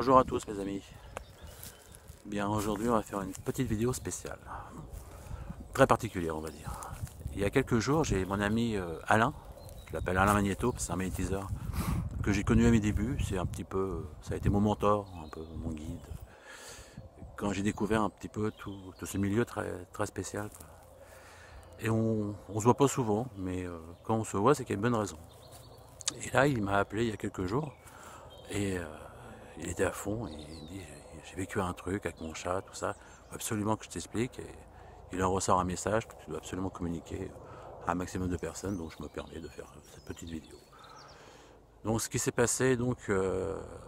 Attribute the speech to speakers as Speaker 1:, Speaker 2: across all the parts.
Speaker 1: Bonjour à tous mes amis. Bien aujourd'hui on va faire une petite vidéo spéciale. Très particulière on va dire. Il y a quelques jours j'ai mon ami Alain, je l'appelle Alain Magnéto, c'est un magnétiseur que j'ai connu à mes débuts. C'est un petit peu, ça a été mon mentor, un peu mon guide. Quand j'ai découvert un petit peu tout ce milieu très spécial. Quoi. Et on se voit pas souvent, mais quand on se voit c'est qu'il y a une bonne raison. Et là il m'a appelé il y a quelques jours et il était à fond et il me dit j'ai vécu un truc avec mon chat, tout ça, faut absolument que je t'explique. Et il en ressort un message que tu dois absolument communiquer à un maximum de personnes, donc je me permets de faire cette petite vidéo. Donc ce qui s'est passé, donc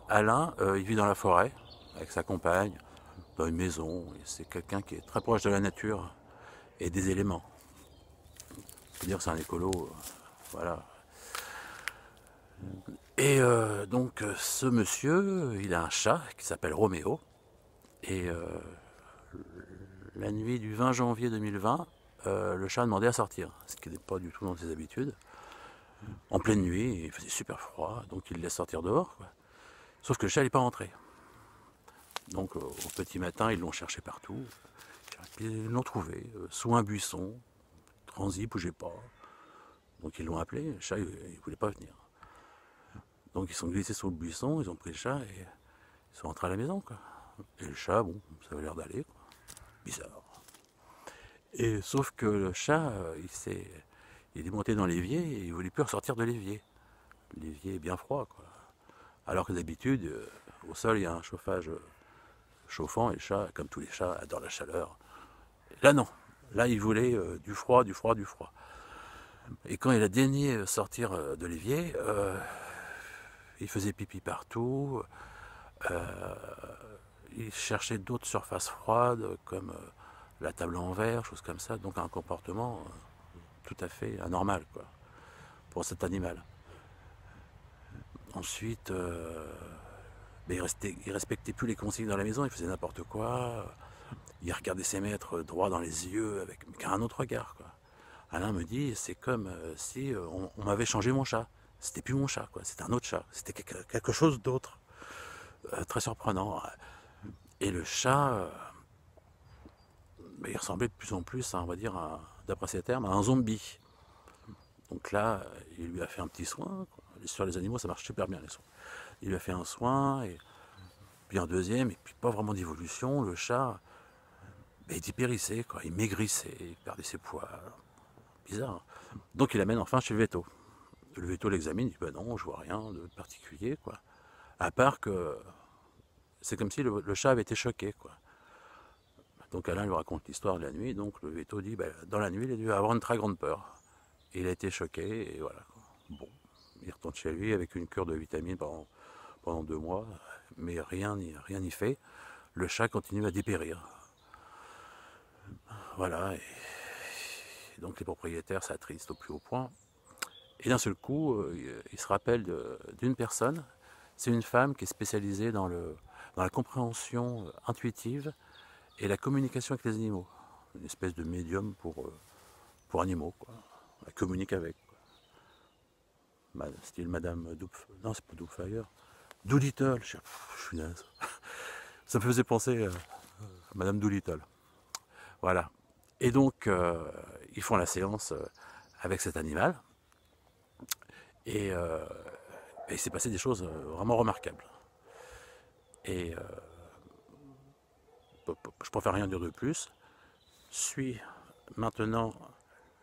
Speaker 1: Alain, il vit dans la forêt avec sa compagne, dans une maison, et c'est quelqu'un qui est très proche de la nature et des éléments. Je veux dire c'est un écolo, voilà. Et donc ce monsieur, il a un chat qui s'appelle Roméo, et la nuit du 20 janvier 2020, le chat a demandé à sortir, ce qui n'est pas du tout dans ses habitudes. En pleine nuit, il faisait super froid, donc il le laisse sortir dehors. Quoi. Sauf que le chat n'est pas rentré. Donc au petit matin, ils l'ont cherché partout. Puis ils l'ont trouvé, sous un buisson, transi, bougeait pas. Donc ils l'ont appelé, le chat il ne voulait pas venir. Donc ils sont glissés sous le buisson, ils ont pris le chat et ils sont rentrés à la maison. Quoi. Et le chat, bon, ça avait l'air d'aller. Bizarre. Et sauf que le chat, il est monté dans l'évier et il ne voulait plus ressortir de l'évier. L'évier est bien froid, quoi. Alors que d'habitude, au sol, il y a un chauffage chauffant et le chat, comme tous les chats, adore la chaleur. Et là, non. Là, il voulait du froid, du froid, du froid. Et quand il a daigné sortir de l'évier, il faisait pipi partout. Il cherchait d'autres surfaces froides, comme la table en verre, choses comme ça. Donc un comportement tout à fait anormal, quoi, pour cet animal. Ensuite, mais il respectait plus les consignes dans la maison, il faisait n'importe quoi. Il regardait ses maîtres droit dans les yeux avec un autre regard. Quoi. Alain me dit, c'est comme si on m'avait changé mon chat. C'était plus mon chat, quoi. C'était un autre chat. C'était quelque chose d'autre. Très surprenant. Et le chat, il ressemblait de plus en plus, on va dire, d'après ses termes, à un zombie. Donc là, il lui a fait un petit soin. Quoi. Sur les animaux, ça marche super bien, les soins. Il lui a fait un soin, et puis un deuxième, et puis pas vraiment d'évolution. Le chat, il dépérissait, quoi. Il maigrissait, il perdait ses poids. Bizarre. Donc il l'amène enfin chez le veto. Le veto l'examine, il dit bah non, je vois rien de particulier, quoi. À part que c'est comme si le chat avait été choqué, quoi. Donc Alain lui raconte l'histoire de la nuit, donc le veto dit bah, dans la nuit, il a dû avoir une très grande peur. Il a été choqué, et voilà. Bon, il retourne chez lui avec une cure de vitamines pendant 2 mois, mais rien n'y fait. Le chat continue à dépérir. Voilà, et donc les propriétaires s'attristent au plus haut point. Et d'un seul coup, il se rappelle d'une personne. C'est une femme qui est spécialisée dans la compréhension intuitive et la communication avec les animaux. Une espèce de médium pour animaux, quoi. Elle communique avec. Style Madame Doubtfire. Non, c'est pas Doubtfire. Doolittle. Je suis naze. Ça me faisait penser à Madame Doolittle. Voilà. Et donc, ils font la séance avec cet animal. Et il s'est passé des choses vraiment remarquables. Et je préfère rien dire de plus. Suis maintenant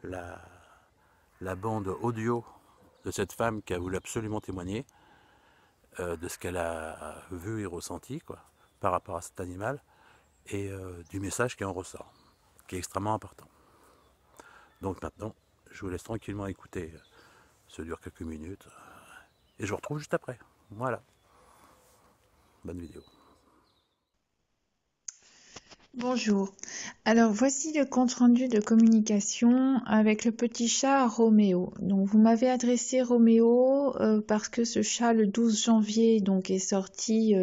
Speaker 1: la bande audio de cette femme qui a voulu absolument témoigner de ce qu'elle a vu et ressenti, quoi, par rapport à cet animal, et du message qui en ressort, qui est extrêmement important. Donc maintenant, je vous laisse tranquillement écouter. Ça dure quelques minutes. Et je vous retrouve juste après. Voilà. Bonne vidéo.
Speaker 2: Bonjour. Alors voici le compte-rendu de communication avec le petit chat Roméo. Donc vous m'avez adressé Roméo parce que ce chat le 12 janvier donc est sorti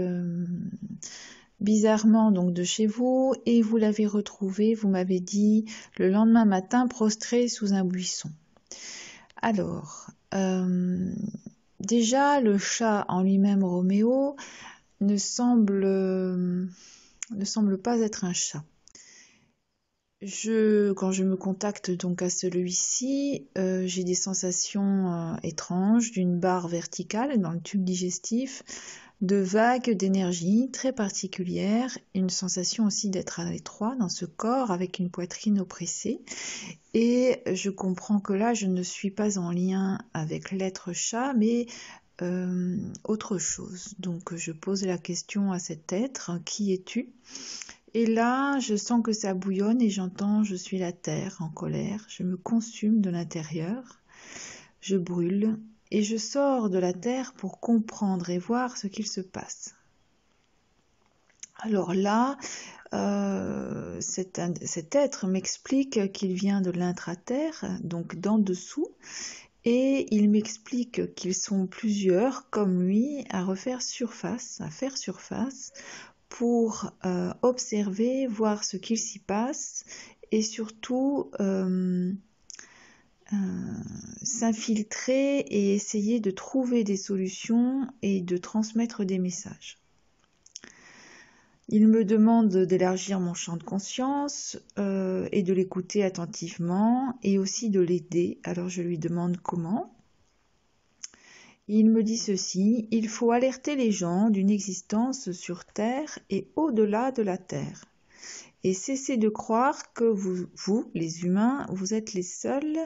Speaker 2: bizarrement donc de chez vous et vous l'avez retrouvé, vous m'avez dit le lendemain matin prostré sous un buisson. Alors déjà le chat en lui-même Roméo ne semble pas être un chat. Quand je me contacte donc à celui-ci, j'ai des sensations étranges d'une barre verticale dans le tube digestif, de vagues d'énergie très particulières, une sensation aussi d'être à l'étroit dans ce corps avec une poitrine oppressée. Et je comprends que là, je ne suis pas en lien avec l'être chat, mais autre chose. Donc je pose la question à cet être, qui es-tu? Et là, je sens que ça bouillonne et j'entends, je suis la terre en colère, je me consume de l'intérieur, je brûle et je sors de la terre pour comprendre et voir ce qu'il se passe. Alors là, cet être m'explique qu'il vient de l'intra-terre, donc d'en dessous, et il m'explique qu'ils sont plusieurs, comme lui, à faire surface, pour observer, voir ce qu'il s'y passe et surtout s'infiltrer et essayer de trouver des solutions et de transmettre des messages. Il me demande d'élargir mon champ de conscience et de l'écouter attentivement et aussi de l'aider. Alors je lui demande comment. Il me dit ceci, il faut alerter les gens d'une existence sur Terre et au-delà de la Terre. Et cesser de croire que vous, les humains, vous êtes les seuls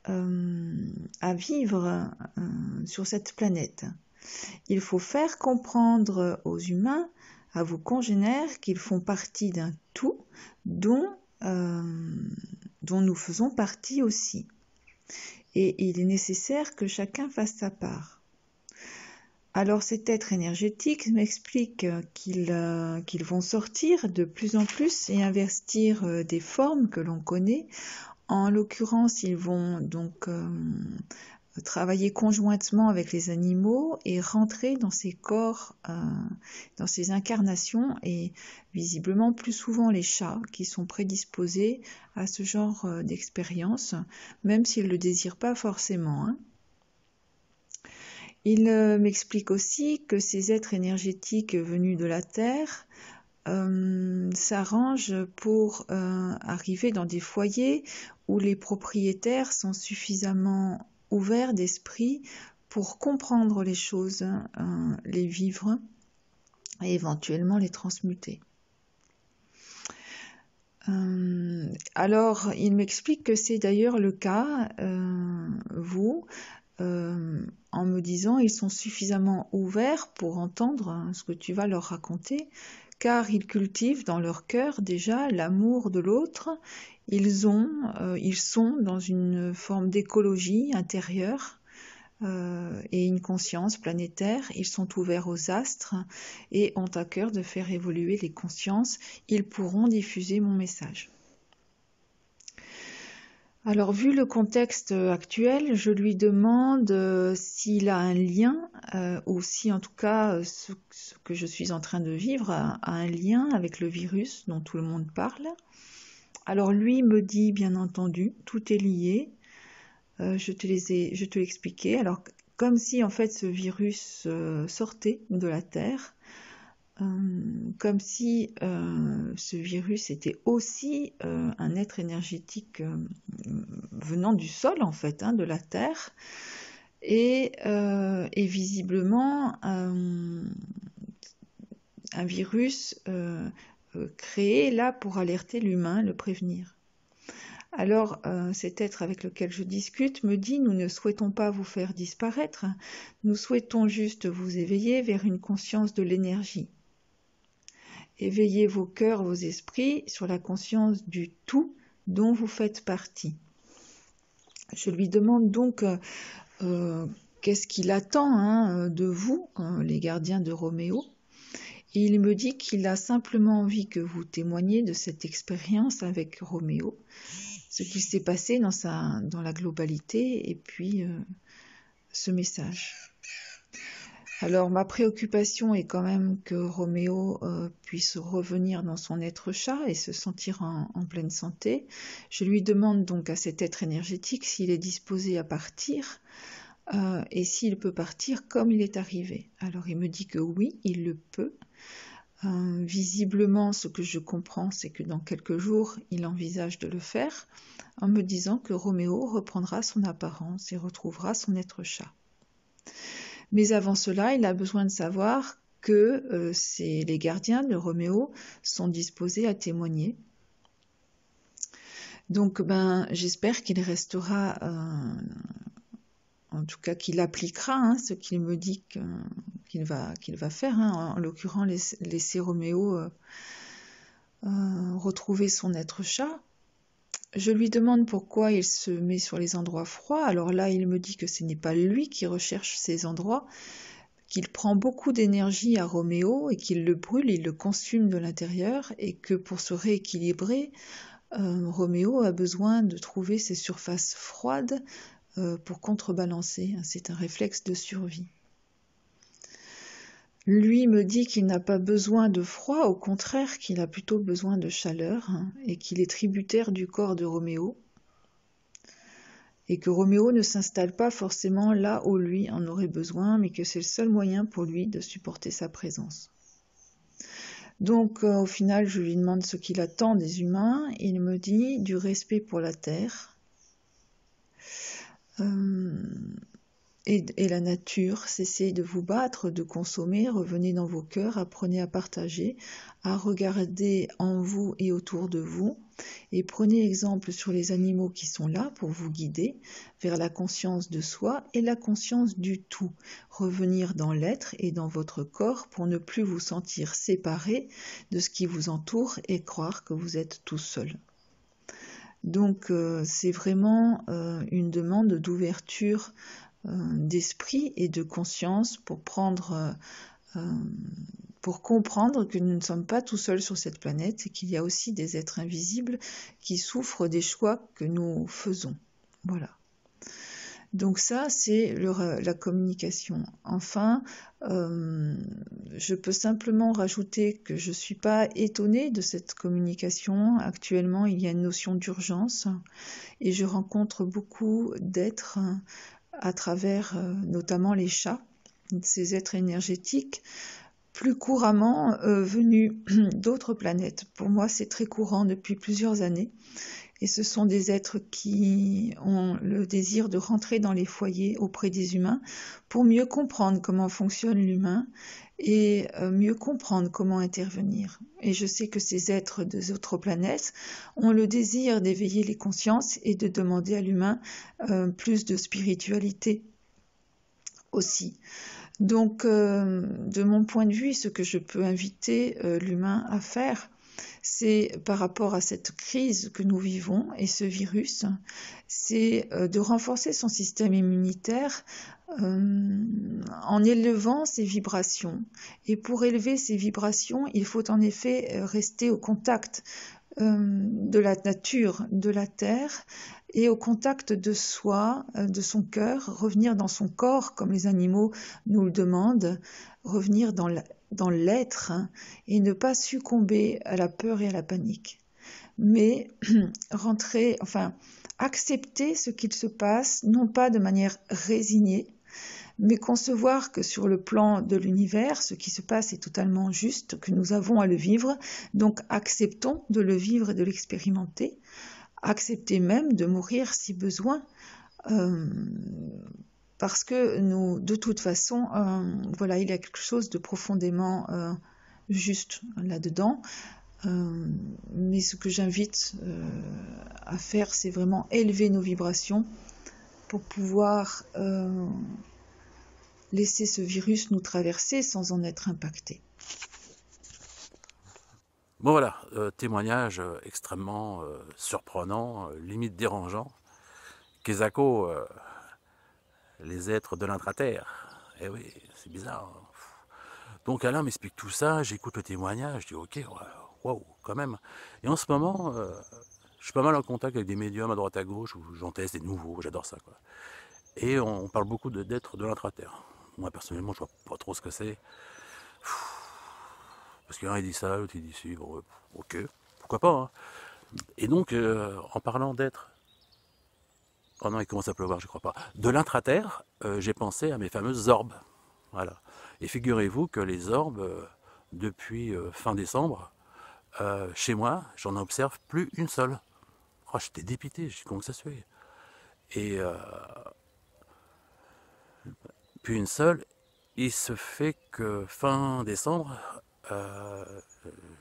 Speaker 2: à vivre sur cette planète. Il faut faire comprendre aux humains, à vos congénères, qu'ils font partie d'un tout dont nous faisons partie aussi. Et il est nécessaire que chacun fasse sa part. Alors cet être énergétique m'explique qu'ils vont sortir de plus en plus et investir des formes que l'on connaît. En l'occurrence, ils vont donc travailler conjointement avec les animaux et rentrer dans ces corps, dans ces incarnations, et visiblement plus souvent les chats qui sont prédisposés à ce genre d'expérience, même s'ils ne le désirent pas forcément. Il m'explique aussi que ces êtres énergétiques venus de la Terre s'arrangent pour arriver dans des foyers où les propriétaires sont suffisamment ouverts d'esprit pour comprendre les choses, les vivre et éventuellement les transmuter. Alors, il m'explique que c'est d'ailleurs le cas, en me disant ils sont suffisamment ouverts pour entendre ce que tu vas leur raconter, car ils cultivent dans leur cœur déjà l'amour de l'autre, ils sont dans une forme d'écologie intérieure et une conscience planétaire, ils sont ouverts aux astres et ont à cœur de faire évoluer les consciences, ils pourront diffuser mon message. Alors, vu le contexte actuel, je lui demande s'il a un lien, ou si en tout cas ce que je suis en train de vivre a un lien avec le virus dont tout le monde parle. Alors lui me dit, bien entendu, tout est lié, je te l'ai expliqué. Alors, comme si en fait ce virus sortait de la Terre, comme si ce virus était aussi un être énergétique venant du sol en fait, de la Terre, et visiblement un virus créé là pour alerter l'humain, le prévenir. Alors cet être avec lequel je discute me dit, nous ne souhaitons pas vous faire disparaître, nous souhaitons juste vous éveiller vers une conscience de l'énergie. Éveillez vos cœurs, vos esprits sur la conscience du tout dont vous faites partie. Je lui demande donc qu'est-ce qu'il attend de vous, les gardiens de Roméo. Et il me dit qu'il a simplement envie que vous témoigniez de cette expérience avec Roméo, ce qu'il s'est passé dans la globalité, et puis ce message. Alors ma préoccupation est quand même que Roméo puisse revenir dans son être chat et se sentir en pleine santé. Je lui demande donc à cet être énergétique s'il est disposé à partir et s'il peut partir comme il est arrivé. Alors il me dit que oui, il le peut. Visiblement, ce que je comprends, c'est que dans quelques jours, il envisage de le faire, en me disant que Roméo reprendra son apparence et retrouvera son être chat. Mais avant cela, il a besoin de savoir que les gardiens de Roméo sont disposés à témoigner. Donc, j'espère qu'il restera, en tout cas qu'il appliquera ce qu'il me dit qu'il va faire, en l'occurrence laisser Roméo retrouver son être chat. Je lui demande pourquoi il se met sur les endroits froids. Alors là, il me dit que ce n'est pas lui qui recherche ces endroits, qu'il prend beaucoup d'énergie à Roméo et qu'il le brûle, il le consume de l'intérieur, et que pour se rééquilibrer, Roméo a besoin de trouver ces surfaces froides pour contrebalancer. C'est un réflexe de survie. Lui me dit qu'il n'a pas besoin de froid, au contraire qu'il a plutôt besoin de chaleur, et qu'il est tributaire du corps de Roméo, et que Roméo ne s'installe pas forcément là où lui en aurait besoin, mais que c'est le seul moyen pour lui de supporter sa présence. Donc au final, je lui demande ce qu'il attend des humains. Il me dit du respect pour la terre et la nature. Cessez de vous battre, de consommer, revenez dans vos cœurs, apprenez à partager, à regarder en vous et autour de vous, et prenez exemple sur les animaux qui sont là pour vous guider vers la conscience de soi et la conscience du tout. Revenir dans l'être et dans votre corps pour ne plus vous sentir séparé de ce qui vous entoure et croire que vous êtes tout seul. Donc c'est vraiment une demande d'ouverture d'esprit et de conscience pour comprendre que nous ne sommes pas tout seuls sur cette planète et qu'il y a aussi des êtres invisibles qui souffrent des choix que nous faisons. Voilà. Donc ça, c'est la communication. Enfin, je peux simplement rajouter que je ne suis pas étonnée de cette communication. Actuellement, il y a une notion d'urgence et je rencontre beaucoup d'êtres à travers notamment les chats, ces êtres énergétiques, plus couramment venus d'autres planètes. Pour moi, c'est très courant depuis plusieurs années. Et ce sont des êtres qui ont le désir de rentrer dans les foyers auprès des humains pour mieux comprendre comment fonctionne l'humain et mieux comprendre comment intervenir. Et je sais que ces êtres des autres planètes ont le désir d'éveiller les consciences et de demander à l'humain plus de spiritualité aussi. Donc, de mon point de vue, ce que je peux inviter l'humain à faire, c'est par rapport à cette crise que nous vivons et ce virus, c'est de renforcer son système immunitaire en élevant ses vibrations. Et pour élever ces vibrations, il faut en effet rester au contact de la nature, de la terre, et au contact de soi, de son cœur, revenir dans son corps, comme les animaux nous le demandent, revenir dans l'être et ne pas succomber à la peur et à la panique. Mais accepter ce qu'il se passe, non pas de manière résignée, mais concevoir que sur le plan de l'univers, ce qui se passe est totalement juste, que nous avons à le vivre, donc acceptons de le vivre et de l'expérimenter, accepter même de mourir si besoin, parce que nous, de toute façon, il y a quelque chose de profondément juste là-dedans. Mais ce que j'invite à faire, c'est vraiment élever nos vibrations pour pouvoir laisser ce virus nous traverser sans en être impacté.
Speaker 1: Bon voilà, témoignage extrêmement surprenant, limite dérangeant. Kezako, les êtres de l'intraterre. Eh oui, c'est bizarre. Donc Alain m'explique tout ça, j'écoute le témoignage, je dis ok, waouh, quand même. Et en ce moment, je suis pas mal en contact avec des médiums à droite à gauche, où j'en teste des nouveaux, j'adore ça, quoi. Et on parle beaucoup d'êtres de l'intraterre. Moi personnellement, je vois pas trop ce que c'est. Parce qu'un il dit ça, l'autre il dit ci, bon, ok, pourquoi pas. Hein. Et donc, en parlant d'êtres Oh non, il commence à pleuvoir, je crois pas. De l'intraterre, j'ai pensé à mes fameuses orbes. Voilà. Et figurez-vous que les orbes, depuis fin décembre, chez moi, j'en observe plus une seule. Oh, j'étais dépité, je dis comment ça se fait. Et puis une seule, il se fait que fin décembre, euh,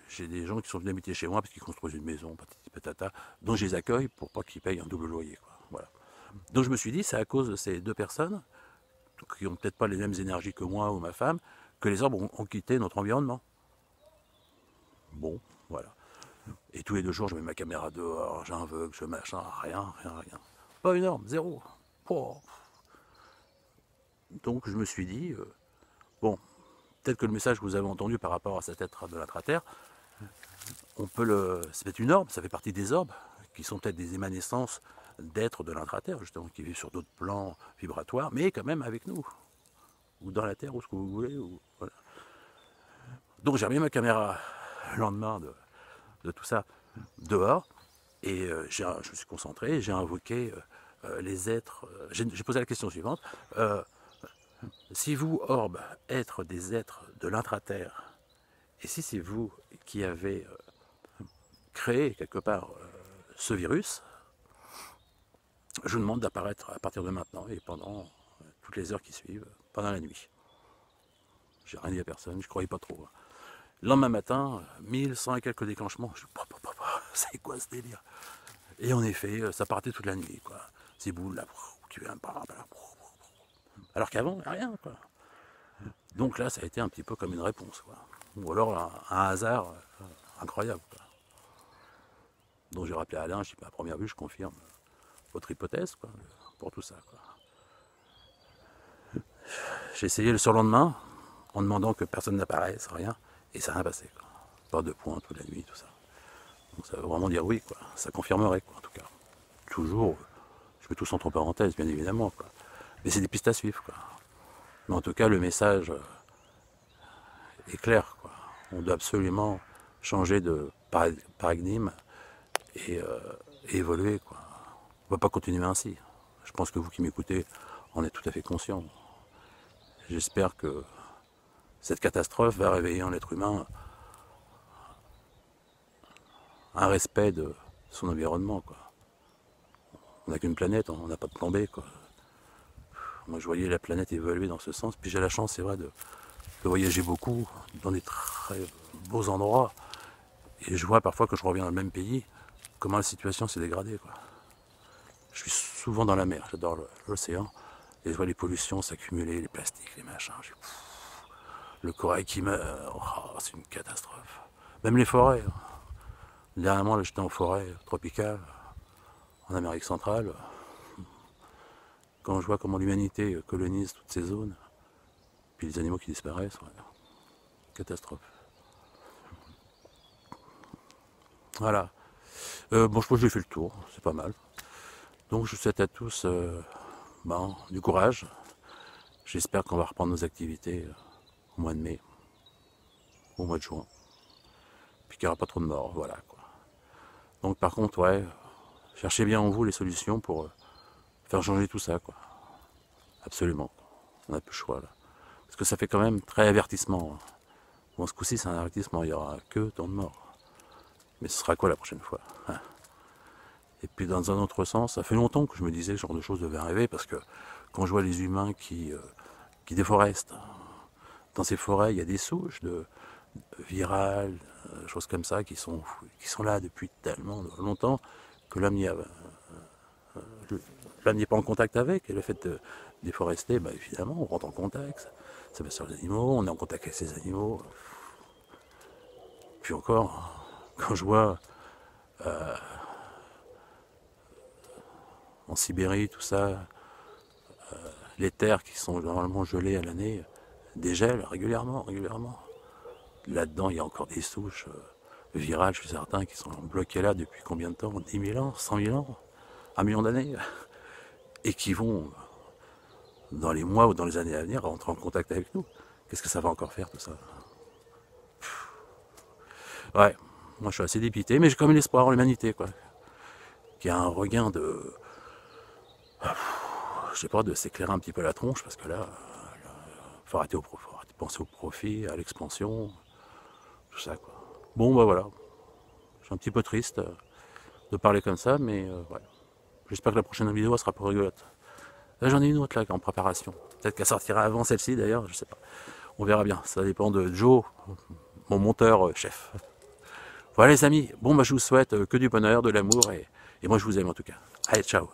Speaker 1: j'ai des gens qui sont venus habiter chez moi parce qu'ils construisent une maison, patati patata, dont je les accueille pour pas qu'ils payent un double loyer, quoi. Voilà. Donc je me suis dit, c'est à cause de ces deux personnes, qui n'ont peut-être pas les mêmes énergies que moi ou ma femme, que les arbres ont quitté notre environnement. Bon, voilà. Et tous les 2 jours, je mets ma caméra dehors, j'invoque, je machin, rien, rien, rien. Pas une orbe, zéro. Oh. Donc je me suis dit, bon, peut-être que le message que vous avez entendu par rapport à cet être de l'intraterre, on peut c'est peut-être une orbe, ça fait partie des orbes, qui sont peut-être des émanescences d'êtres de l'intraterre, justement, qui vivent sur d'autres plans vibratoires, mais quand même avec nous, ou dans la Terre, ou ce que vous voulez. Voilà. Donc j'ai remis ma caméra le lendemain de tout ça dehors, et je me suis concentré, j'ai invoqué les êtres. J'ai posé la question suivante. Si vous, orbes, êtres des êtres de l'intraterre, et si c'est vous qui avez créé quelque part ce virus, je vous demande d'apparaître à partir de maintenant et pendant toutes les heures qui suivent, pendant la nuit. J'ai rien dit à personne, je ne croyais pas trop. Le lendemain matin, 1100 et quelques déclenchements. Je dis, c'est quoi ce délire? Et en effet, ça partait toute la nuit, quoi. Ces boules là, qui viennent pas. Alors qu'avant, rien, quoi. Donc là, ça a été un petit peu comme une réponse, quoi. Ou alors un hasard incroyable, quoi. Donc j'ai rappelé Alain, je dis, à première vue, je confirme votre hypothèse, quoi, pour tout ça, quoi. J'ai essayé le surlendemain, en demandant que personne n'apparaisse, rien, et ça n'a rien passé, quoi. Pas de points toute la nuit, tout ça. Donc ça veut vraiment dire oui, quoi. Ça confirmerait, quoi, en tout cas. Toujours, je mets tout entre parenthèses, bien évidemment, quoi. Mais c'est des pistes à suivre, quoi. Mais en tout cas, le message est clair, quoi. On doit absolument changer de paradigme et évoluer, quoi. On ne va pas continuer ainsi. Je pense que vous qui m'écoutez en êtes tout à fait conscient. J'espère que cette catastrophe va réveiller en l'être humain un respect de son environnement, quoi. On n'a qu'une planète, on n'a pas de plan B, quoi. Moi, je voyais la planète évoluer dans ce sens. Puis j'ai la chance, c'est vrai, de voyager beaucoup dans des très beaux endroits. Et je vois parfois que je reviens dans le même pays, comment la situation s'est dégradée, quoi. Je suis souvent dans la mer, j'adore l'océan. Et je vois les pollutions s'accumuler, les plastiques, les machins. Le corail qui meurt, oh, c'est une catastrophe. Même les forêts. Dernièrement, j'étais en forêt tropicale, en Amérique centrale. Quand je vois comment l'humanité colonise toutes ces zones, puis les animaux qui disparaissent, ouais. Catastrophe. Voilà. Bon, je pense que j'ai fait le tour, c'est pas mal. Donc je vous souhaite à tous du courage. J'espère qu'on va reprendre nos activités au mois de mai, au mois de juin. Puis qu'il n'y aura pas trop de morts, voilà, quoi. Donc par contre, ouais, cherchez bien en vous les solutions pour faire changer tout ça, quoi. Absolument. On n'a plus le choix, là. Parce que ça fait quand même très avertissement. Bon, ce coup-ci, c'est un avertissement, il n'y aura que tant de morts. Mais ce sera quoi la prochaine fois, hein? Et puis dans un autre sens, ça fait longtemps que je me disais que ce genre de choses devait arriver, parce que quand je vois les humains qui déforestent, dans ces forêts, il y a des souches de virales, choses comme ça, qui sont là depuis tellement longtemps que l'homme n'y n'est pas en contact avec. Et le fait de déforester, bah, évidemment, on rentre en contact, ça va sur les animaux, on est en contact avec ces animaux. Puis encore, quand je vois en Sibérie, tout ça, les terres qui sont normalement gelées à l'année dégèlent régulièrement. Là-dedans, il y a encore des souches virales, je suis certain, qui sont bloquées là depuis combien de temps? 10 000 ans, 100 000 ans, 1 million d'années, et qui vont, dans les mois ou dans les années à venir, rentrer en contact avec nous. Qu'est-ce que ça va encore faire, tout ça? Ouais, moi je suis assez dépité, mais j'ai quand même l'espoir en l'humanité, quoi. Qu'il y a un regain J'ai peur de s'éclairer un petit peu la tronche parce que là, faut arrêter de penser au profit, à l'expansion, tout ça quoi. Bon bah voilà, je suis un petit peu triste de parler comme ça, mais voilà. J'espère que la prochaine vidéo sera plus rigolote. Là j'en ai une autre là en préparation. Peut-être qu'elle sortira avant celle-ci d'ailleurs, je sais pas. On verra bien, ça dépend de Joe, mon monteur chef. Voilà les amis, bon bah je vous souhaite que du bonheur, de l'amour et moi je vous aime en tout cas. Allez, ciao.